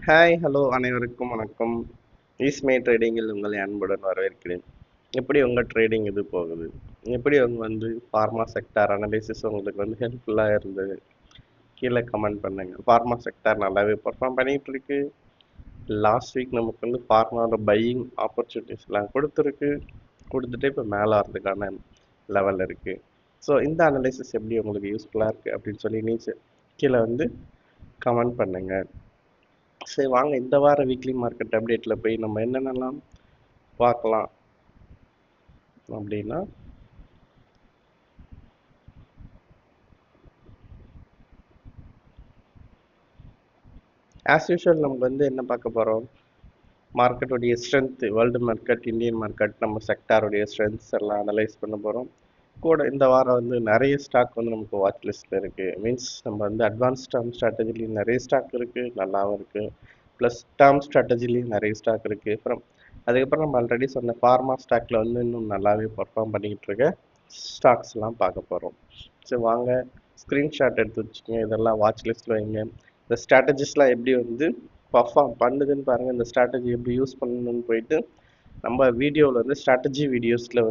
Hi hello அனைவருக்கும் வணக்கம். ஈஸ்மே ட்ரேடிங்கில் உங்களை அன்புடன் வரவேற்கிறேன். எப்படி உங்கள் ட்ரேடிங் இது போகுது? எப்படி ஃபார்மா செக்டார் அனலைசிஸ் உங்களுக்கு ஹெல்ப்ஃபுல்லாக இருந்தது? கீழே கமெண்ட் பண்ணுங்க. ஃபார்மா செக்டார் நல்லாவே பெர்ஃபார்ம் பண்ணிட்டு இருக்கு. லாஸ்ட் வீக் நமக்கு ஃபார்மாவோட பையிங் ஆப்பர்ச்சுனிட்டிஸ்லாம் கொடுத்துட்டு இப்போ மேலே வரதுக்கான லெவல் இருக்கு. ஸோ இந்த அனலைசிஸ் எப்படி உங்களுக்கு யூஸ்ஃபுல்லாக இருக்குது அப்படின்னு சொல்லி கீழே கமெண்ட் பண்ணுங்க. சரி வாங்க இந்த வார வீக்லி மார்க்கெட் அப்டேட்டில் போய் நம்ம என்னென்னலாம் பார்க்கலாம் அப்படின்னா, ஆஸ் யூஷுவல் நம்ம என்ன பார்க்க போகிறோம், மார்க்கெட்டுடைய strength, world market, Indian market, நம்ம செக்டாருடைய ஸ்ட்ரென்த்ஸ் எல்லாம் அனலைஸ் பண்ண போகிறோம். கூட இந்த வாரம் நிறைய ஸ்டாக் நமக்கு வாட்ச் லிஸ்ட்டில் இருக்குது. மீன்ஸ் நம்ம அட்வான்ஸ் டேர்ம் ஸ்ட்ராட்டஜிலையும் நிறைய ஸ்டாக் இருக்குது, நல்லாவும் இருக்குது. ப்ளஸ் டேர்ம் ஸ்ட்ராட்டஜிலையும் நிறைய ஸ்டாக் இருக்குது. அதுக்கப்புறம் நம்ம ஆல்ரெடி சொன்ன ஃபார்மா ஸ்டாக்கில் இன்னும் நல்லாவே பர்ஃபார்ம் பண்ணிக்கிட்டு இருக்க ஸ்டாக்ஸ்லாம் பார்க்க போகிறோம். சரி வாங்க ஸ்க்ரீன்ஷாட் எடுத்து வச்சுக்கோங்க, இதெல்லாம் வாட்ச் லிஸ்ட்டில் வைங்க. இந்த ஸ்ட்ராட்டஜிஸ்லாம் எப்படி பர்ஃபார்ம் பண்ணுதுன்னு பாருங்கள். இந்த ஸ்ட்ராட்டஜி எப்படி யூஸ் பண்ணணும்னு போயிட்டு நம்ம வீடியோவில் ஸ்ட்ராட்டஜி வீடியோஸில்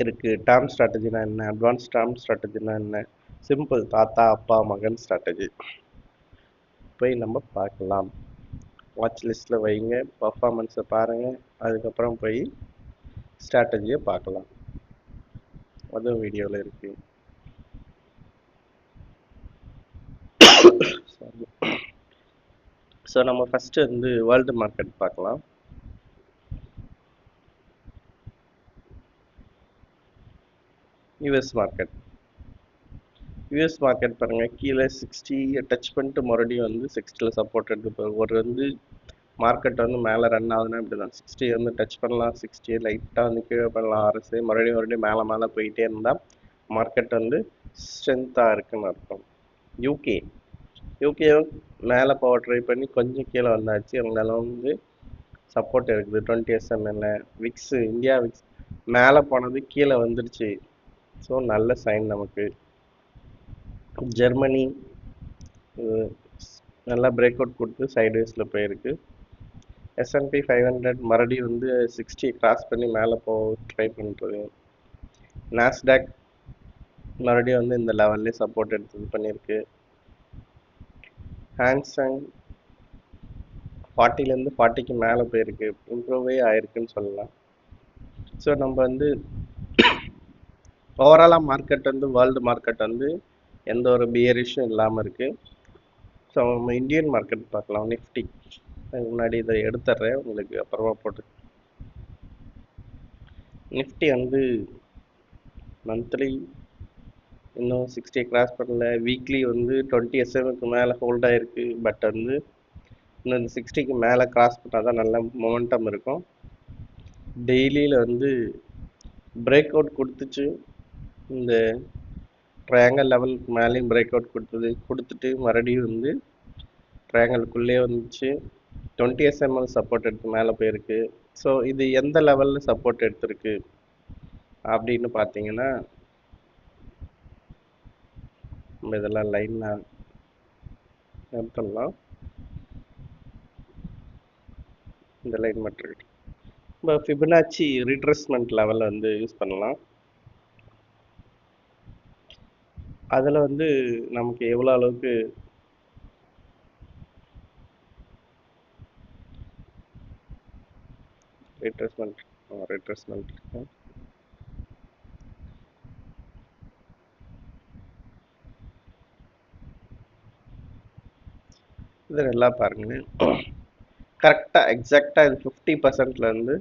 இருக்குது. டேர்ம் ஸ்ட்ராட்டஜினா என்ன, அட்வான்ஸ் டேர்ம் ஸ்ட்ராட்டஜினா என்ன, சிம்பிள் தாத்தா அப்பா மகன் ஸ்ட்ராட்டஜி போய் நம்ம பார்க்கலாம். வாட்ச் லிஸ்ட்டில் வைங்க, பர்ஃபார்மன்ஸை பாருங்கள், அதுக்கப்புறம் போய் ஸ்ட்ராட்டஜியை பார்க்கலாம். அதுவும் வீடியோவில் இருக்குது. ஸோ நம்ம ஃபஸ்ட்டு வேர்ல்டு மார்க்கெட் பார்க்கலாம். யூஎஸ் மார்க்கெட் பாருங்கள், கீழே 60 டச் பண்ணிட்டு மறுபடியும் 60 சப்போர்ட் எடுத்து ஒரு மார்க்கெட் மேலே ரன் ஆகுதுன்னா இப்படி தான் 60 டச் பண்ணலாம், 60 லைட்டாக கீழே பண்ணலாம், ஆர்எஸ்ஐ மறுபடியும் மேலே போயிட்டே இருந்தால் மார்க்கெட் ஸ்ட்ரென்த்தாக இருக்குன்னு அர்த்தம். யூகேவும் மேலே போக ட்ரை பண்ணி கொஞ்சம் கீழே வந்தாச்சு. அவங்களால சப்போர்ட் இருக்குது 20 SML. இந்தியா விக்ஸ் மேலே போனது கீழே வந்துடுச்சு. ஸோ நல்ல சைன் நமக்கு. ஜெர்மனி நல்லா பிரேக் அவுட் கொடுத்து சைட்வேஸில் போயிருக்கு. S&P 500 மறுபடியும் 60 கிராஸ் பண்ணி மேலே போக ட்ரை பண்ணுறது. நாஸ்டாக் மறுபடியும் இந்த லெவல்லே சப்போர்ட் எடுத்து பண்ணியிருக்கு. ஹாங்சங் 40லேருந்து 40க்கு மேலே போயிருக்கு, இம்ப்ரூவே ஆயிருக்குன்னு சொல்லலாம். ஸோ நம்ம ஓவராலாக மார்க்கெட் வேர்ல்டு மார்க்கெட் எந்த ஒரு பியரிஷும் இல்லாமல் இருக்குது. ஸோ நம்ம இந்தியன் மார்க்கெட் பார்க்கலாம். நிஃப்டி முன்னாடி இதை எடுத்துட்றேன், உங்களுக்கு அப்புறமா போட்டு. நிஃப்டி மந்த்லி இன்னும் 60 கிராஸ் பண்ணல. வீக்லி 20 SMக்கு மேலே ஹோல்ட் ஆகிருக்கு. பட் இன்னும் இந்த 60க்கு மேலே கிராஸ் பண்ணால் தான் நல்ல மொமெண்டம் இருக்கும். டெய்லியில் பிரேக் அவுட் கொடுத்துச்சு, இந்த ட்ரையாங்கல் லெவலுக்கு மேலேயும் பிரேக் அவுட் கொடுத்துட்டு மறுபடியும் ட்ரையாங்கலுக்குள்ளே வந்துச்சு. 20 SML சப்போர்ட் எடுத்து மேலே போயிருக்கு. ஸோ இது எந்த லெவலில் சப்போர்ட் எடுத்திருக்கு அப்படின்னு பார்த்தீங்கன்னா, நம்ம இதெல்லாம் லைனாக எடுத்துடலாம். இந்த லைன் மட்டும் இருக்கு. நம்ம ஃபிபனாச்சி ரீட்ரேஸ்மெண்ட் லெவலில் யூஸ் பண்ணலாம். அதில் நமக்கு எவ்வளோ அளவுக்கு ரீட்ரேஸ்மெண்ட் இது நல்லா பாருங்க. கரெக்டாக எக்ஸாக்டாக இது 50%லேருந்து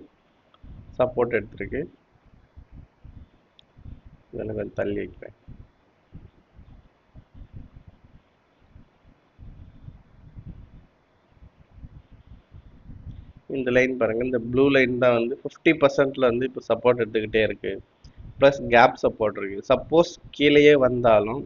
சப்போர்ட் எடுத்திருக்கு. இதில் கொஞ்சம் தள்ளி வைக்கிறேன். இந்த லைன் பாருங்கள், இந்த ப்ளூ லைன் தான் 50%ல் இப்போ சப்போர்ட் எடுத்துக்கிட்டே இருக்குது. ப்ளஸ் கேப் சப்போர்ட் இருக்குது. சப்போஸ் கீழேயே வந்தாலும்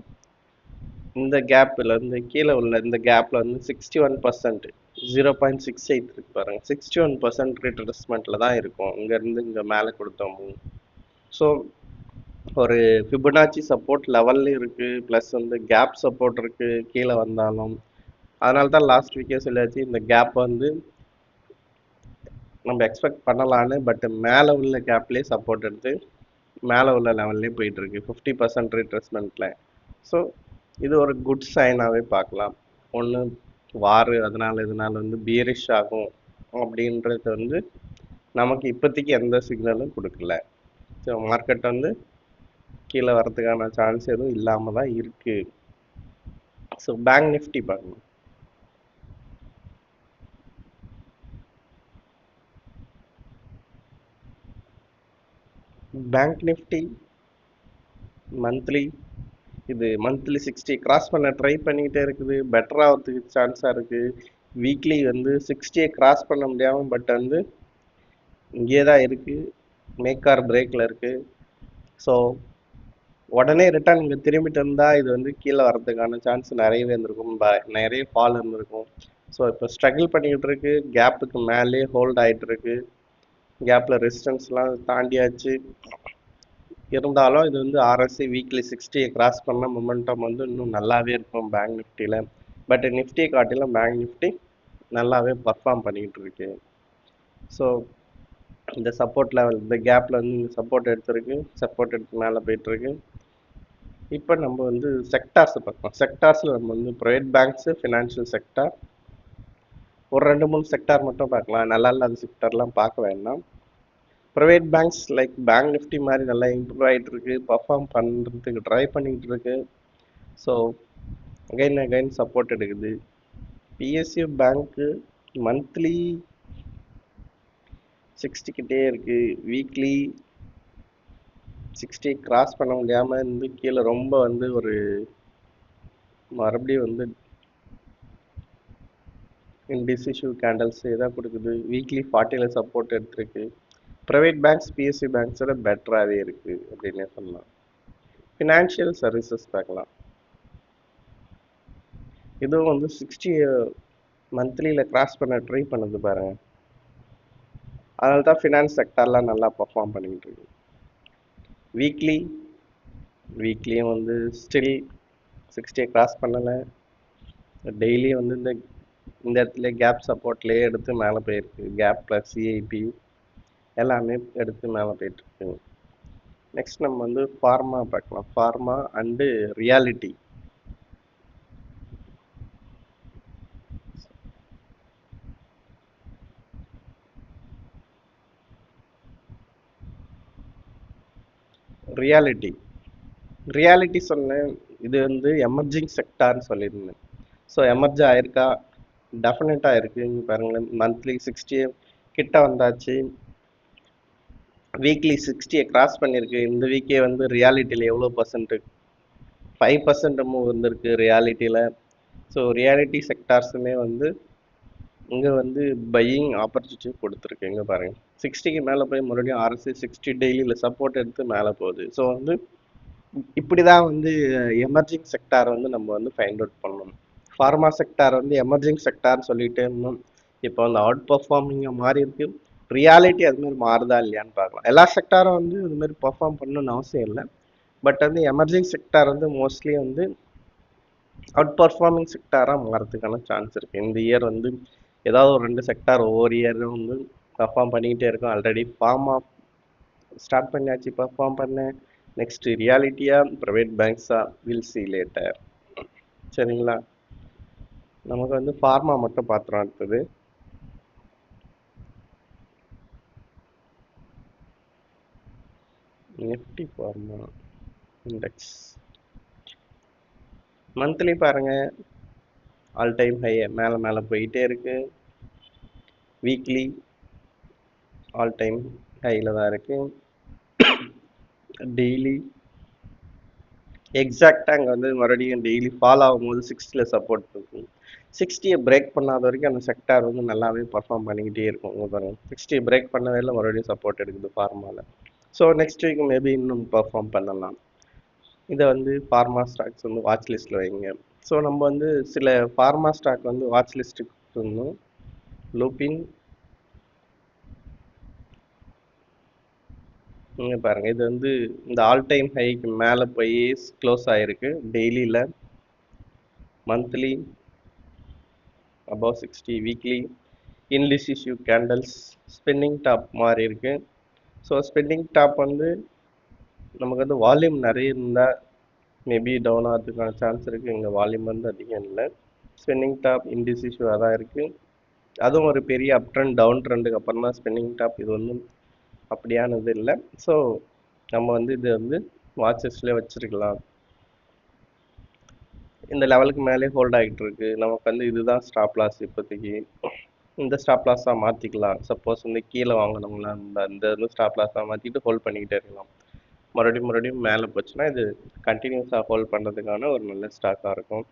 இந்த கேப்பில் கீழே உள்ள இந்த கேப்பில் 61%, 0.68 இருக்கு பாருங்கள். 61% ரீட்ரேஸ்மெண்ட்டில் தான் இருக்கும் இங்கேருந்து இங்கே மேலே கொடுத்தோம். ஸோ ஒரு ஃபிபனாச்சி சப்போர்ட் லெவல்லையும் இருக்குது, ப்ளஸ் கேப் சப்போர்ட் இருக்குது. கீழே வந்தாலும் அதனால தான் லாஸ்ட் வீக்கே சொல்லியாச்சு இந்த கேப் வந்து நம்ம எக்ஸ்பெக்ட் பண்ணலான்னு. பட் மேலே உள்ள கேப்லேயே சப்போர்ட் எடுத்து மேலே உள்ள லெவல்லே போயிட்டு இருக்கு 50% ரீட்ரெஸ்மெண்ட்ல. ஸோ இது ஒரு குட் சைனாகவே பார்க்கலாம். ஒன்று வார் அதனால இதனால வந்து பியரிஷ் ஆகும் அப்படின்றது வந்து நமக்கு இப்போதைக்கு எந்த சிக்னலும் கொடுக்கல. ஸோ மார்க்கெட் வந்து கீழே வரதுக்கான சான்ஸ் எதுவும் இல்லாமல் தான் இருக்கு. ஸோ பேங்க் நிஃப்டி பார்க்கணும். பேங்க் நிஃப்டி மந்த்லி இது மந்த்லி 60 கிராஸ் பண்ண ட்ரை பண்ணிக்கிட்டே இருக்குது. பெட்டர் ஆகிறதுக்கு சான்ஸாக இருக்குது. வீக்லி வந்து 60யை கிராஸ் பண்ண முடியாமல் பட் வந்து இங்கே தான் இருக்குது. மேக் ஆர் பிரேக்கில் இருக்குது. ஸோ உடனே ரிட்டர்ன் இங்கே திரும்பிட்டு இருந்தால் இது வந்து கீழே வரதுக்கான சான்ஸ் நிறையவே இருந்திருக்கும். நிறைய ஃபால் இருந்திருக்கும். ஸோ இப்போ ஸ்ட்ரகிள் பண்ணிக்கிட்டு இருக்கு. கேப்புக்கு மேலே ஹோல்ட் ஆகிட்டு இருக்கு. கேப்பில் ரெசிஸ்டன்ஸ்லாம் தாண்டியாச்சு. இருந்தாலும் இது வந்து ஆர்எஸ்சி வீக்லி 60யை கிராஸ் பண்ண மொமெண்டம் வந்து இன்னும் நல்லாவே இருக்கும் பேங்க் நிஃப்டியில். பட் நிஃப்டியை காட்டிலும் பேங்க் நிஃப்டி நல்லாவே பர்ஃபார்ம் பண்ணிக்கிட்டு இருக்கு. ஸோ இந்த சப்போர்ட் லெவல் இந்த கேப்பில் வந்து இந்த சப்போர்ட் எடுத்திருக்கு. சப்போர்ட் எடுத்து மேலே போயிட்டுருக்கு. இப்போ நம்ம வந்து செக்டார்ஸை பார்க்கலாம். செக்டார்ஸில் நம்ம வந்து ப்ரைவேட் பேங்க்ஸு, ஃபினான்ஷியல் செக்டார், ஒரு 2-3 செக்டார் மட்டும் பார்க்கலாம். நல்லா இல்லாத செக்டார்லாம் பார்க்க வேண்டாம். Private banks like bank Nifty மாதிரி நல்லா இம்ப்ரூவ் ஆகிட்டு இருக்கு. பர்ஃபார்ம் பண்ணுறதுக்கு ட்ரை பண்ணிக்கிட்டு இருக்கு. ஸோ அகைன் சப்போர்ட் எடுக்குது. பிஎஸ்யூ பேங்க்கு மந்த்லி 60 கிட்டே இருக்கு. வீக்லி 60 கிராஸ் பண்ண முடியாமல் இருந்து கீழே ரொம்ப வந்து ஒரு மறுபடியும் வந்து இன்டிசிசிவ் கேண்டல்ஸ் தான் கொடுக்குது. வீக்லி 40ல் சப்போர்ட் எடுத்திருக்கு. ப்ரைவேட் பேங்க்ஸ் பிஎஸ்சி பேங்க்ஸோட பெட்டராகவே இருக்குது அப்படின்னே சொல்லலாம். ஃபினான்ஷியல் சர்வீசஸ் பார்க்கலாம். இதுவும் வந்து 60 மந்த்லியில் கிராஸ் பண்ண ட்ரை பண்ணுது பாருங்க. அதனால தான் ஃபினான்ஸ் செக்டார்லாம் நல்லா பர்ஃபார்ம் பண்ணிக்கிட்டு இருக்கு. வீக்லியும் வந்து ஸ்டில் 60யை கிராஸ் பண்ணலை. டெய்லியும் வந்து இந்த இடத்துல கேப் சப்போர்ட்லேயே எடுத்து மேலே போயிருக்கு. கேப் ப்ளஸ் சிஐபி எல்லாமே எடுத்து மேலே போயிட்டுருக்கு. நெக்ஸ்ட் நம்ம வந்து ஃபார்மா பார்க்கலாம். Pharma and reality. ரியாலிட்டி சொன்னேன். இது வந்து எமர்ஜிங் செக்டார்னு சொல்லியிருந்தேன். ஸோ எமர்ஜ் ஆயிருக்கா? டெஃபினட்டாக இருக்குங்க. பாருங்களேன், மந்த்லி 60 கிட்ட வந்தாச்சு. வீக்லி 60யை கிராஸ் பண்ணியிருக்கு. இந்த வீக்கே வந்து ரியாலிட்டியில் எவ்வளோ பர்சன்ட்டு 5% மூவ் வந்திருக்கு ரியாலிட்டியில். ஸோ ரியாலிட்டி செக்டார்ஸுமே வந்து இங்கே வந்து பையிங் ஆப்பர்ச்சுனிட்டி கொடுத்துருக்கு. இங்கே பாருங்கள், 60க்கு மேலே போய் மறுபடியும் ஆர்எஸ்சி 60 டெய்லியில் சப்போர்ட் எடுத்து மேலே போகுது. ஸோ வந்து இப்படி தான் வந்து எமர்ஜிங் செக்டார் வந்து நம்ம வந்து ஃபைண்ட் அவுட் பண்ணணும். ஃபார்மா செக்டார் வந்து எமர்ஜிங் செக்டார்னு சொல்லிகிட்டே இருந்தோம். இப்போ வந்து அவுட் பர்ஃபார்மிங்காக மாறி இருக்கு. ரியாலிட்டி அதுமாதிரி மாறுதா இல்லையான்னு பார்க்கலாம். எல்லா செக்டாரும் வந்து இதுமாரி பர்ஃபார்ம் பண்ணணும்னு அவசியம் இல்லை. பட் வந்து எமர்ஜிங் செக்டார் வந்து மோஸ்ட்லி வந்து அவுட் பர்ஃபார்மிங் செக்டாராக மாறதுக்கான சான்ஸ் இருக்குது. இந்த இயர் வந்து ஏதாவது ஒரு 2 செக்டார் ஒவ்வொரு இயரும் வந்து பர்ஃபார்ம் பண்ணிக்கிட்டே இருக்கும். ஆல்ரெடி ஃபார்மா ஸ்டார்ட் பண்ணியாச்சு பர்ஃபார்ம் பண்ண. நெக்ஸ்ட் ரியாலிட்டியா ப்ரைவேட் பேங்க்ஸா வில் சி லேட்டர். சரிங்களா? நமக்கு வந்து ஃபார்மா மட்டும் பார்த்துறோம். அடுத்தது நிஃப்டி ஃபார்மா இண்டெக்ஸ் மந்த்லி பாருங்க, ஆல் டைம் ஹை மேலே போயிட்டே இருக்கு. வீக்லி ஆல் டைம் ஹையில் தான் இருக்கு. டெய்லி எக்ஸாக்டாக அங்கே வந்து மறுபடியும் டெய்லி ஃபால் ஆகும்போது 60ல் சப்போர்ட் இருக்கும். 60யை பிரேக் பண்ணாத வரைக்கும் அந்த செக்டார் வந்து நல்லாவே பர்ஃபார்ம் பண்ணிக்கிட்டே இருக்கும். இங்கே பாருங்கள், 60யை பிரேக் பண்ணவே இல்லை, மறுபடியும் சப்போர்ட் எடுக்குது ஃபார்மாவில். ஸோ நெக்ஸ்ட் வீக் மேபி இன்னும் பர்ஃபார்ம் பண்ணலாம். இதை வந்து ஃபார்மா ஸ்டாக்ஸ் வந்து வாட்ச் லிஸ்ட்டில் வைங்க. ஸோ நம்ம வந்து சில ஃபார்மா ஸ்டாக் வந்து வாட்ச் லிஸ்ட்டுக்கு இருந்தோம். லூபின் இங்கே பாருங்கள், இது வந்து இந்த ஆல் டைம் ஹைக்கு மேலே போய் க்ளோஸ் ஆகிருக்கு. டெய்லியில் monthly above 60 weekly indecisive candles spinning top மாதிரி இருக்கு. ஸோ ஸ்பின்னிங் டாப் வந்து நமக்கு வந்து வால்யூம் நிறைய இருந்தால் மேபி டவுன் ஆகிறதுக்கான சான்ஸ் இருக்குது. இங்கே வால்யூம் வந்து அதிகம் இல்லை. ஸ்பின்னிங் டாப் இன்டிசிசிவாக தான் இருக்குது. அதுவும் ஒரு பெரிய அப் ட்ரெண்ட் டவுன் ட்ரெண்டுக்கு அப்புறம் தான் ஸ்பின்னிங் டாப். இது வந்து அப்படியானது இல்லை. ஸோ நம்ம வந்து இது வந்து வாட்சஸ்லேயே வச்சுருக்கலாம். இந்த லெவலுக்கு மேலே ஹோல்ட் ஆகிட்டு இருக்கு. நமக்கு வந்து இதுதான் ஸ்டாப் லாஸ் இப்போதைக்கு. இந்த ஸ்டாப் லாஸாக மாற்றிக்கலாம். சப்போஸ் வந்து கீழே வாங்கினோம்னா இந்த வந்து ஸ்டாப் லாஸாக மாற்றிட்டு ஹோல்ட் பண்ணிக்கிட்டே இருக்கலாம். மறுபடியும் மேலே போச்சுன்னா இது கண்டினியூஸாக ஹோல்ட் பண்ணுறதுக்கான ஒரு நல்ல ஸ்டாக்காக இருக்கும்.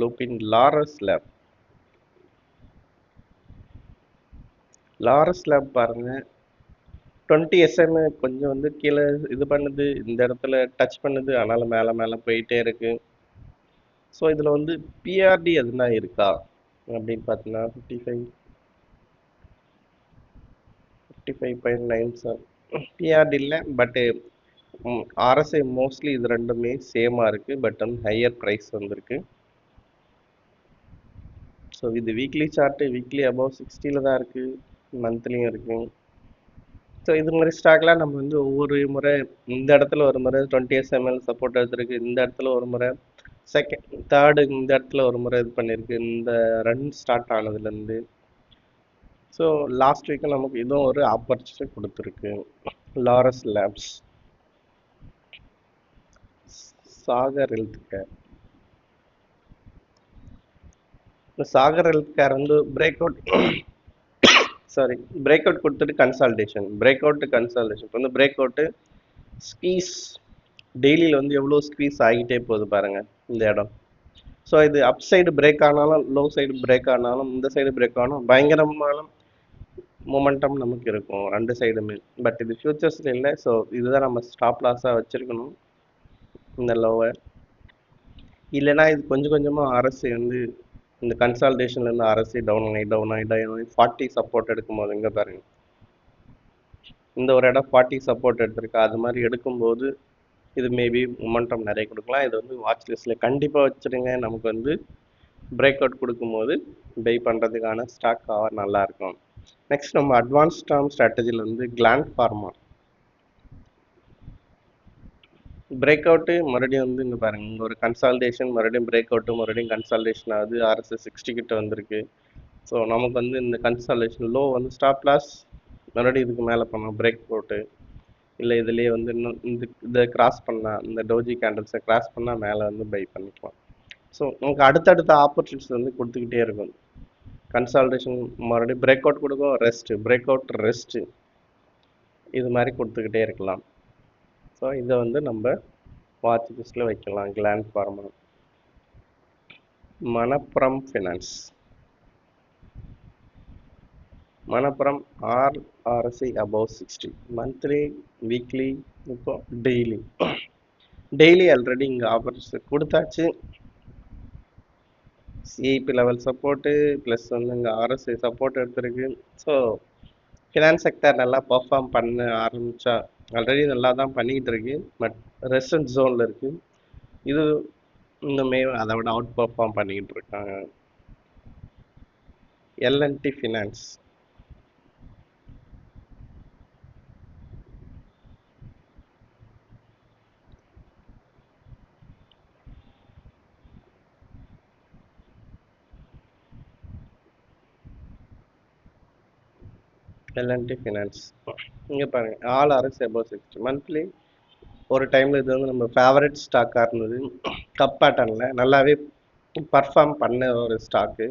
லூப்பின் லாரஸ் லேப் பாருங்கள், 20 SM கொஞ்சம் வந்து கீழே இது பண்ணுது, இந்த இடத்துல டச் பண்ணுது, அதனால் மேலே போயிட்டே இருக்கு. ஸோ இதில் வந்து பிஆர்டி எதுனா இருக்கா அப்படின்னு பார்த்தீங்கன்னா 55.97 பிஆர்டி இல்லை. பட்டு ஆர்எஸ்ஐ மோஸ்ட்லி இது ரெண்டுமே சேமாக இருக்குது. பட் வந்து ஹையர் ப்ரைஸ் வந்திருக்கு. ஸோ இது வீக்லி சார்ட்டு வீக்லி அபவ் 60 தான் இருக்குது, மந்த்லியும் இருக்குது. ஸோ இது மாதிரி ஸ்டாக்லாம் நம்ம வந்து ஒவ்வொரு முறை இந்த இடத்துல ஒரு முறை 20 SML சப்போர்ட் எடுத்துருக்கு, இந்த இடத்துல ஒரு முறை தேர்டு இந்த இடத்துல ஒரு முறை இது பண்ணியிருக்கு இந்த ரன் ஸ்டார்ட் ஆனதுலேருந்து. ஸோ லாஸ்ட் வீக்கு நமக்கு இதுவும் ஒரு ஆப்பர்ச்சுனிட்டி கொடுத்துருக்கு. Laurus Labs, Sagar health care. இந்த சாகர் ஹெல்த் கேர் வந்து பிரேக் அவுட் கொடுத்துட்டு கன்சால்டேஷன், இப்போ வந்து பிரேக் அவுட்டு ஸ்கீஸ் டெய்லியில் வந்து எவ்வளோ ஸ்க்வீஸ் ஆகிட்டே போகுது பாருங்கள் இந்த இடம். ஸோ இது அப் சைடு பிரேக் ஆனாலும் லோ சைடு பிரேக் ஆனாலும் இந்த சைடு பிரேக் ஆனாலும் பயங்கரமான மொமெண்டம் நமக்கு இருக்கும் ரெண்டு சைடுமே. பட் இது ஃபியூச்சர்ஸில் இல்லை. ஸோ இதுதான் நம்ம ஸ்டாப் லாஸாக வச்சுருக்கணும் இந்த லோவை. இல்லைனா இது கொஞ்சம் கொஞ்சமாக அரசு வந்து இந்த கன்சால்டேஷன்லேருந்து அரசு டவுன் ஆகி 40 சப்போர்ட் எடுக்கும்போது இங்கே பாருங்கள் இந்த ஒரு இடம் 40 சப்போர்ட் எடுத்திருக்கு. அது மாதிரி எடுக்கும்போது இது மேபி மொமெண்டம் நிறைய கொடுக்கலாம். இது வந்து வாட்ச் லிஸ்ட்டில் கண்டிப்பாக வச்சுருங்க. நமக்கு வந்து பிரேக் அவுட் கொடுக்கும்போது பை பண்ணுறதுக்கான ஸ்டாக் நல்லாயிருக்கும். நெக்ஸ்ட் நம்ம அட்வான்ஸ் டேர்ம் ஸ்ட்ராட்டஜியில் வந்து கிளாண்ட் ஃபார்மா பிரேக் அவுட்டு மறுபடியும் வந்து இங்கே பாருங்கள் இங்கே ஒரு கன்சால்டேஷன், மறுபடியும் பிரேக் அவுட்டு, மறுபடியும் கன்சால்டேஷன் ஆகுது. RSI 60 கிட்ட வந்திருக்கு. ஸோ நமக்கு வந்து இந்த கன்சால்டேஷன் லோ வந்து ஸ்டாப் லாஸ், மறுபடியும் இதுக்கு மேலே பண்ணோம் பிரேக் அவுட்டு, இல்லை இதுலேயே வந்து இன்னும் இதை கிராஸ் பண்ணால் இந்த டோஜி கேண்டல்ஸை கிராஸ் பண்ணால் மேலே வந்து பை பண்ணிக்கலாம். ஸோ நமக்கு அடுத்தடுத்த ஆப்பர்ச்சுனிட்டிஸ் வந்து கொடுத்துக்கிட்டே இருக்கும். கன்சால்டேஷன் மறுபடியும் பிரேக் அவுட் கொடுக்கும், ரெஸ்ட்டு, பிரேக் அவுட் ரெஸ்ட்டு, இது மாதிரி கொடுத்துக்கிட்டே இருக்கலாம். ஸோ இதை வந்து நம்ம வாட்ச் லிஸ்ட்டில் வைக்கலாம். Gland pharma. Manappuram finance, Manappuram RSI above 60 monthly weekly இப்போ டெய்லி ஆல்ரெடி இங்கே ஆஃபர்ஸ் கொடுத்தாச்சு. சிஐபி லெவல் சப்போர்ட்டு ப்ளஸ் வந்து இங்கே RSI சப்போர்ட் எடுத்திருக்கு. ஸோ ஃபினான்ஸ் செக்டர் நல்லா பர்ஃபார்ம் பண்ண ஆரம்பித்தா ஆல்ரெடி நல்லா தான் பண்ணிக்கிட்டு இருக்கு. பட் ரெசன்ட் ஜோனில் இருக்குது. இது இன்னுமே அதை விட அவுட் பர்ஃபார்ம் பண்ணிக்கிட்டு இருக்காங்க. L&T ஃபினான்ஸ், இங்கே பாருங்கள் ஆல் RSI above 60 மந்த்லி. ஒரு டைமில் இது வந்து நம்ம ஃபேவரட் ஸ்டாக்காக இருந்தது. கப் பேட்டர்னில் நல்லாவே பர்ஃபார்ம் பண்ண ஒரு ஸ்டாக்கு.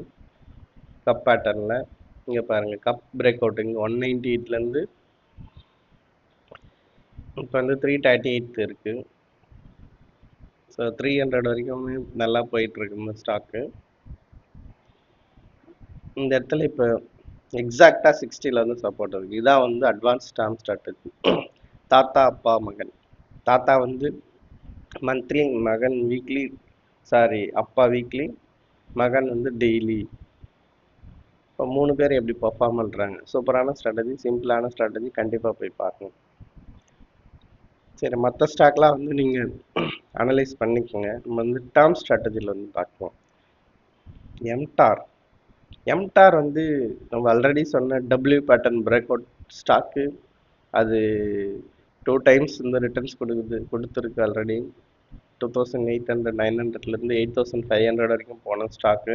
கப் பேட்டர்னில் இங்கே பாருங்கள் கப் பிரேக் அவுட் இங்கே 198லேருந்து இப்போ வந்து 338 இருக்குது. ஸோ 300 வரைக்குமே நல்லா போயிட்டுருக்கு இந்த ஸ்டாக்கு. இந்த இடத்துல இப்போ எக்ஸாக்டாக 60ல் வந்து சப்போர்ட் இருக்குது. இதான் வந்து அட்வான்ஸ் டேர்ம் ஸ்ட்ராட்டஜி. தாத்தா அப்பா மகன், தாத்தா வந்து மந்த்லி, மகன் வீக்லி, அப்பா வீக்லி, மகன் வந்து டெய்லி. இப்போ 3 பேர் எப்படி பர்ஃபார்ம் பண்ணுறாங்க. சூப்பரான ஸ்ட்ராட்டஜி, சிம்பிளான ஸ்ட்ராட்டஜி, கண்டிப்பாக போய் பார்க்கணும். சரி, மற்ற ஸ்டாக்லாம் வந்து நீங்கள் அனலைஸ் பண்ணிக்கோங்க. நம்ம வந்து டேர்ம் ஸ்ட்ராட்டஜியில் வந்து பார்க்கலாம். எம்டார் எம்டார் வந்து நம்ம ஆல்ரெடி சொன்ன W pattern break out stock. அது 2 டைம்ஸ் இந்த ரிட்டர்ன்ஸ் கொடுத்துருக்கு ஆல்ரெடி. 2800 900லேருந்து 8500 வரைக்கும் போன ஸ்டாக்கு.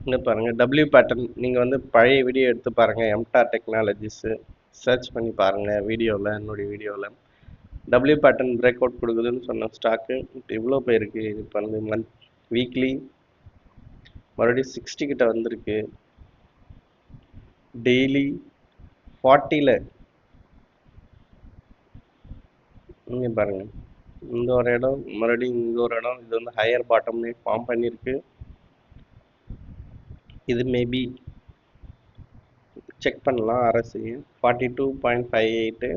இங்கே பாருங்கள் டபிள்யூ பேட்டர்ன். நீங்கள் வந்து பழைய வீடியோ எடுத்து பாருங்கள், எம்டார் டெக்னாலஜிஸு சர்ச் பண்ணி பாருங்கள் வீடியோவில், என்னுடைய வீடியோவில். டபிள்யூ பேட்டர்ன் பிரேக் அவுட் கொடுக்குதுன்னு சொன்ன ஸ்டாக்கு இப்போ இவ்வளோ போயிருக்கு. இப்போ வந்து வீக்லி மறுபடியும் 60 கிட்ட வந்திருக்கு. டெய்லி 40ல் இங்கே பாருங்கள், இந்த ஒரு இடம் மறுபடியும் இங்கே ஒரு இடம், இது வந்து ஹையர் பாட்டம்னே ஃபார்ம் பண்ணியிருக்கு. இது மேபி செக் பண்ணலாம். RSI 42.58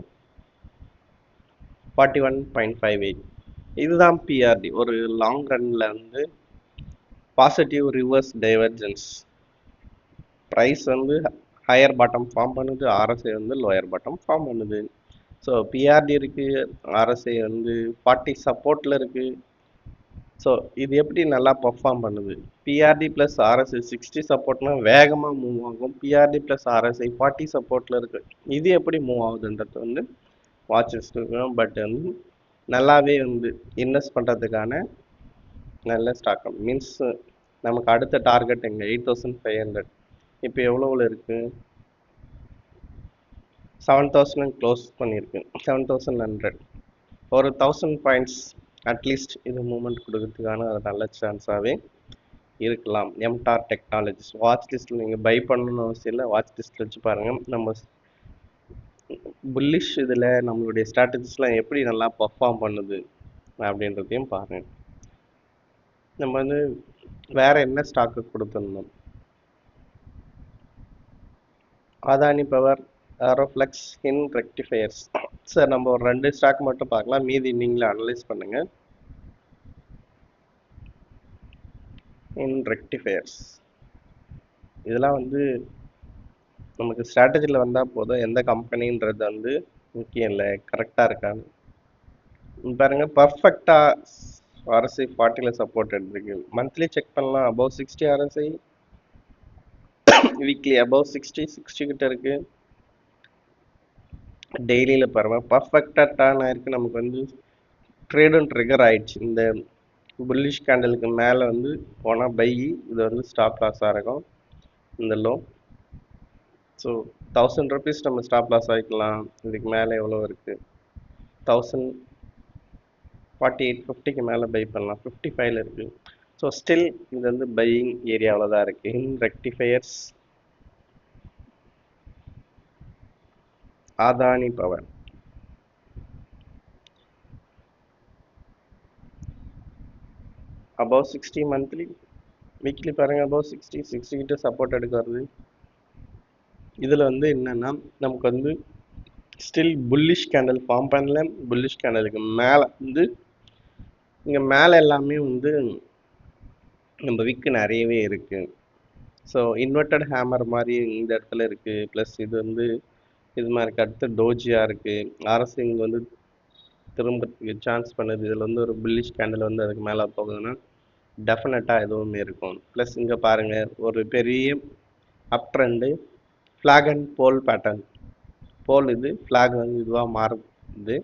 41.58 இதுதான் பிஆர்டி. ஒரு லாங் ரன்ல வந்து பாசிட்டிவ் ரிவர்ஸ் டைவர்ஜென்ஸ். ப்ரைஸ் வந்து ஹையர் பாட்டம் ஃபார்ம் பண்ணுது, RSI வந்து லோயர் பாட்டம் ஃபார்ம் பண்ணுது. ஸோ பிஆர்டி இருக்குது, RSI வந்து 40 சப்போர்ட்டில் இருக்குது. ஸோ இது எப்படி நல்லா பர்ஃபார்ம் பண்ணுது? பிஆர்டி ப்ளஸ் RSI 60 சப்போர்ட்னா வேகமாக மூவ் ஆகும். பிஆர்டி ப்ளஸ் RSI 40 சப்போர்ட்டில் இருக்குது. இது எப்படி மூவ் ஆகுதுன்றது வந்து வாட்ச் இருக்கணும். பட் வந்து நல்லாவே வந்து இன்வெஸ்ட் பண்ணுறதுக்கான நல்ல ஸ்டாக். மீன்ஸ் நமக்கு அடுத்த டார்கெட் எங்கே? 8500. இப்போ எவ்வளோவில் இருக்குது? 7000 க்ளோஸ் பண்ணியிருக்கு. 7100. ஒரு 1000 பாயிண்ட்ஸ் அட்லீஸ்ட் இது மூவ்மெண்ட் கொடுக்கறதுக்கான ஒரு நல்ல சான்ஸாகவே இருக்கலாம். எம்டார் டெக்னாலஜிஸ் வாட்ச் லிஸ்ட்டில் நீங்கள் பை பண்ணணும்னு அவசியம் இல்லை, வாட்ச் லிஸ்ட்டில் வச்சு பாருங்கள். நம்ம புல்லிஷ் இதில் நம்மளுடைய ஸ்ட்ராட்டஜிஸ்லாம் எப்படி நல்லா பர்ஃபார்ம் பண்ணுது அப்படின்றதையும் பாருங்கள். நம்ம வந்து வேறு என்ன ஸ்டாக்கு கொடுத்துருந்தோம்? Adani power, Aeroflex, Hind rectifiers. Sir நம்ம ஒரு 2 ஸ்டாக் மட்டும் பார்க்கலாம், மீதி நீங்களே அனலைஸ் பண்ணுங்கள். ஹின் ரெக்டிஃபயர்ஸ் இதெல்லாம் வந்து நமக்கு ஸ்ட்ராட்டஜியில் வந்தால் போதும், எந்த கம்பெனின்றது வந்து முக்கியம் இல்லை, கரெக்டாக இருக்கான்னு பாருங்கள். பர்ஃபெக்டாக RSI 40ல் சப்போர்ட் எடுத்துருக்கு. மந்த்லி செக் பண்ணலாம், அபவ் 60 RSI. வீக்லி அபவ் 60 கிட்ட இருக்குது. டெய்லியில் பாருங்கள் பர்ஃபெக்டாக டர்ன் ஆயிருக்கு. நமக்கு வந்து ட்ரேடும் ட்ரிகர் ஆயிடுச்சு. இந்த புல்லிஷ் கேண்டலுக்கு மேலே வந்து போனால் பை, இது வந்து ஸ்டாப் லாஸாக இருக்கும் இந்த லோ. ஸோ 1000 ருபீஸ் நம்ம ஸ்டாப் லாஸ் ஆகிக்கலாம். இதுக்கு மேலே எவ்வளோ இருக்குது? 1048.50க்கு மேலே பை பண்ணலாம். 55ல் இருக்குது. ஸோ ஸ்டில் இது வந்து பையிங் ஏரியாவில் தான் இருக்குது. Hind rectifiers, Adani power. Above 60 monthly, weekly பாருங்கள் அபவ் 60 கிட்ட சப்போர்ட் எடுக்க வருது. இதில் வந்து என்னென்னா நமக்கு வந்து ஸ்டில் புல்லிஷ் கேண்டல் ஃபார்ம் பண்ணல. புல்லிஷ் கேண்டலுக்கு மேலே வந்து இங்கே மேலே எல்லாமே வந்து நம்ம விக்கு நிறையவே இருக்குது. ஸோ இன்வெர்டட் ஹேமர் மாதிரி இந்த இடத்துல இருக்குது. ப்ளஸ் இது வந்து இது மாதிரி அடுத்து டோஜியாக இருக்குது. RSI இங்கே வந்து திரும்ப சான்ஸ் பண்ணுது. இதில் வந்து ஒரு புல்லிஷ் கேண்டல் வந்து அதுக்கு மேலே போகுதுன்னா டெஃபினட்டாக எதுவுமே இருக்கும். ப்ளஸ் இங்கே பாருங்கள் ஒரு பெரிய up trend, flag and pole pattern. Pole இது, ஃப்ளாக் வந்து இதுவாக மாறுது.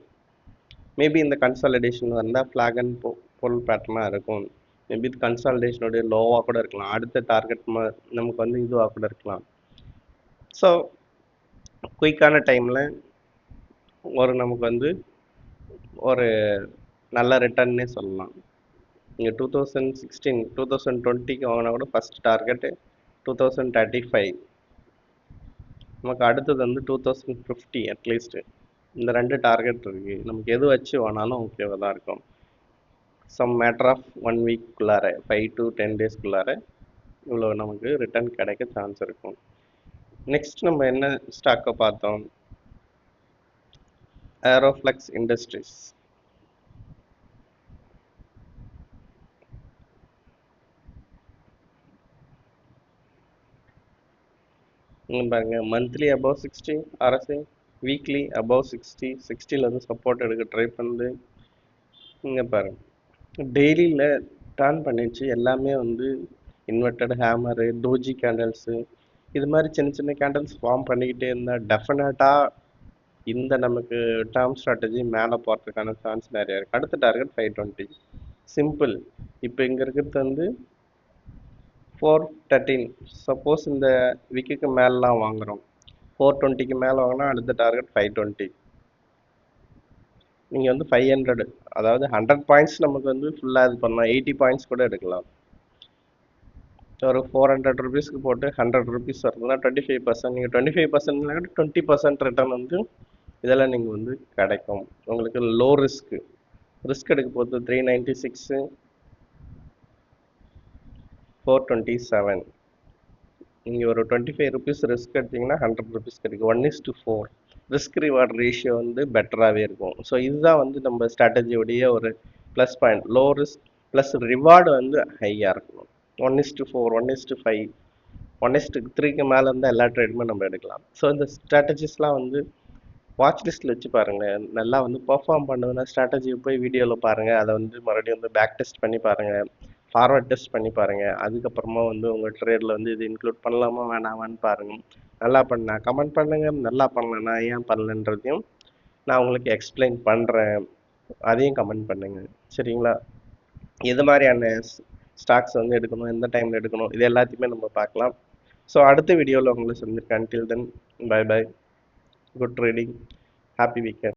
மேபி இந்த கன்சாலிடேஷன் வந்தால் ஃப்ளாக் அண்ட் போல் பேட்டர்னாக இருக்கும். மேபி இது கன்சாலிடேஷனுடைய லோவாக கூட இருக்கலாம். அடுத்த டார்கெட் நமக்கு வந்து இதுவாக கூட இருக்கலாம். ஸோ குயிக்கான டைமில் ஒரு நமக்கு வந்து ஒரு நல்ல ரிட்டர்ன்னே சொல்லலாம். இங்கே 2016 2020க்கு வாங்கினா கூட ஃபஸ்ட் டார்கெட்டு 2035. நமக்கு அடுத்தது வந்து 2050 அட்லீஸ்ட்டு. இந்த 2 டார்கெட் இருக்குது. நமக்கு எது வச்சு வேணாலும் ஓகேவாக தான் இருக்கும். சம் மேட்டர் ஆஃப் 1 வீக்குள்ளார 5 to 10 டேஸ்க்குள்ளார இவ்வளோ நமக்கு ரிட்டர்ன் கிடைக்க சான்ஸ் இருக்கும். நெக்ஸ்ட் நம்ம என்ன ஸ்டாக்கை பார்த்தோம்? Aeroflex industries. இங்கே பாருங்கள் monthly above 60 RSI, weekly above 60ல் வந்து சப்போர்ட் எடுக்க ட்ரை பண்ணுது. இங்கே பாருங்கள் டெய்லியில் டர்ன் பண்ணிடுச்சு. எல்லாமே வந்து இன்வெர்டட் ஹேமரு, டோஜி கேண்டல்ஸு, இது மாதிரி சின்ன சின்ன கேண்டல்ஸ் ஃபார்ம் பண்ணிக்கிட்டே இருந்தால் டெஃபினட்டாக இந்த நமக்கு டேர்ம் ஸ்ட்ராட்டஜி மேலே போகிறதுக்கான சான்ஸ் நிறையா இருக்குது. அடுத்த டார்கெட் 520. சிம்பிள். இப்போ இங்கே இருக்கிறது வந்து 413. சப்போஸ் இந்த விக்குக்கு மேலாம் வாங்குகிறோம், 420க்கு மேலே வாங்கினா அடுத்த டார்கெட் 520. நீங்கள் வந்து 500, அதாவது 100 பாயிண்ட்ஸ் நமக்கு வந்து ஃபுல்லாக இது பண்ணலாம். 80 பாயிண்ட்ஸ் கூட எடுக்கலாம். ஒரு 400 ருபீஸ்க்கு போட்டு 100 ருபீஸ் வருதுன்னா 25%. நீங்கள் 25% 20% ரிட்டர்ன் வந்து இதெல்லாம் நீங்கள் வந்து கிடைக்கும். உங்களுக்கு லோ ரிஸ்க் எடுக்க போகிறது 396, 427. நீங்கள் ஒரு 25 ருபீஸ் ரிஸ்க் எடுத்தீங்கன்னா 100 ருபீஸ் கிடைக்கும். 1:4 ரிஸ்க் ரிவார்ட் ரேஷியோ வந்து பெட்டராகவே இருக்கும். ஸோ இதுதான் வந்து நம்ம ஸ்ட்ராட்டஜியோடைய ஒரு plus point. Low risk plus reward வந்து ஹையாக இருக்கணும். 1:4, 1:5, 1:3க்கு மேலே இருந்தால் எல்லா ட்ரேடுமே நம்ம எடுக்கலாம். ஸோ இந்த ஸ்ட்ராட்டஜிஸ்லாம் வந்து வாட்ச் லிஸ்ட்டில் வச்சு பாருங்கள். நல்லா வந்து பர்ஃபார்ம் பண்ணுதுன்னா ஸ்ட்ராட்டஜியை போய் வீடியோவில் பாருங்கள். அதை வந்து மறுபடியும் வந்து பேக் டெஸ்ட் பண்ணி பாருங்கள், ஃபார்வர்ட் டெஸ்ட் பண்ணி பாருங்கள். அதுக்கப்புறமா வந்து உங்கள் ட்ரேடில் வந்து இது இன்க்ளூட் பண்ணலாமா வேணாமான்னு பாருங்கள். நல்லா பண்ணா கமெண்ட் பண்ணுங்கள், நல்லா பண்ணலன்னா ஏன் பண்ணலன்றதையும் நான் உங்களுக்கு எக்ஸ்பிளைன் பண்ணுறேன். அதையும் கமெண்ட் பண்ணுங்கள். சரிங்களா? எது மாதிரியான ஸ்டாக்ஸ் வந்து எடுக்கணும், எந்த டைமில் எடுக்கணும், இது எல்லாத்தையுமே நம்ம பார்க்கலாம். ஸோ அடுத்த வீடியோவில் உங்களை சந்திருக்கேன். Until then, bye bye. Good trading. Happy weekend.